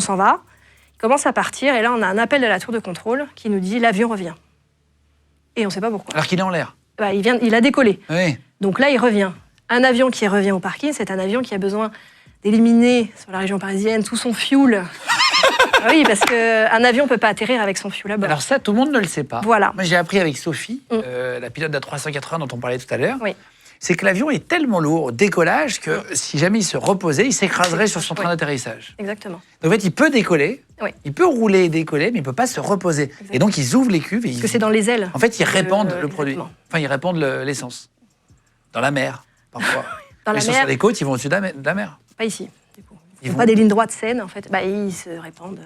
On s'en va, il commence à partir, et là, on a un appel de la tour de contrôle qui nous dit « l'avion revient ». Et on ne sait pas pourquoi. Alors qu'il est en l'air. Bah, il a décollé. Oui. Donc là, il revient. Un avion qui revient au parking, c'est un avion qui a besoin d'éliminer sur la région parisienne tout son fuel. Oui, parce qu'un avion ne peut pas atterrir avec son fuel à bord. Alors ça, tout le monde ne le sait pas. Voilà. Moi, j'ai appris avec Sophie, la pilote d'A380 dont on parlait tout à l'heure, Oui. c'est que l'avion est tellement lourd au décollage que si jamais il se reposait, il s'écraserait sur son train d'atterrissage. Exactement. Donc en fait, il peut décoller, Oui. il peut rouler et décoller, mais il ne peut pas se reposer. Exactement. Et donc, ils ouvrent les cuves et Parce que c'est dans les ailes. En fait, ils répandent le produit. Exactement. Enfin, ils répandent l'essence. Dans la mer, parfois. Dans la Ils sont mer. sur les côtes, ils vont au-dessus de la mer. Pas ici, du coup. Ils Ils vont- pas des lignes droites saines, en fait. Bah, ils se répandent.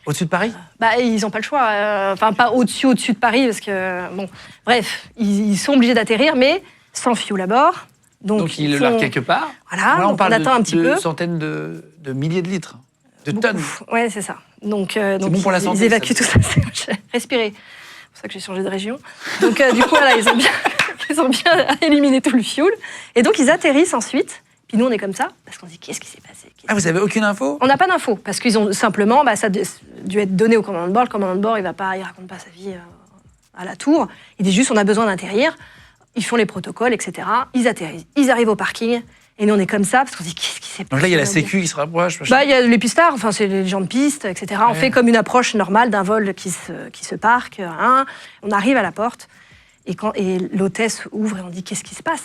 Au-dessus de Paris. Bah, ils n'ont pas le choix. Enfin, pas au-dessus de Paris, parce que, bon, bref, ils sont obligés d'atterrir, mais sans fuel à bord. Donc, ils le larguent quelque part. Voilà, Là, on donc parle attend un petit de peu. centaines de milliers de litres, de Beaucoup. tonnes. Ouais, c'est ça. Donc bon pour la ils santé, évacuent ça. tout ça. Respirer. C'est pour ça que j'ai changé de région. Donc, du coup, voilà, ils ont bien éliminé tout le fuel. Et donc, ils atterrissent ensuite. Puis nous, on est comme ça, parce qu'on se dit, qu'est-ce qui s'est passé? Ah, vous avez aucune info? On n'a pas d'infos, parce qu'ils ont simplement, ça a dû être donné au commandant de bord. Le commandant de bord, il raconte pas sa vie à la tour. Il dit juste, on a besoin d'atterrir. Ils font les protocoles, etc. Ils atterrissent. Ils arrivent au parking. Et nous, on est comme ça, parce qu'on se dit, qu'est-ce qui s'est passé? Donc là, il y a la Sécu qui se rapproche. Bah, il y a les pistards, enfin, c'est les gens de piste, etc. On fait comme une approche normale d'un vol qui se parque. Hein. On arrive à la porte, et l'hôtesse ouvre et on dit, qu'est-ce qui se passe?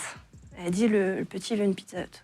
Elle dit, le petit veut une Pizza Hut.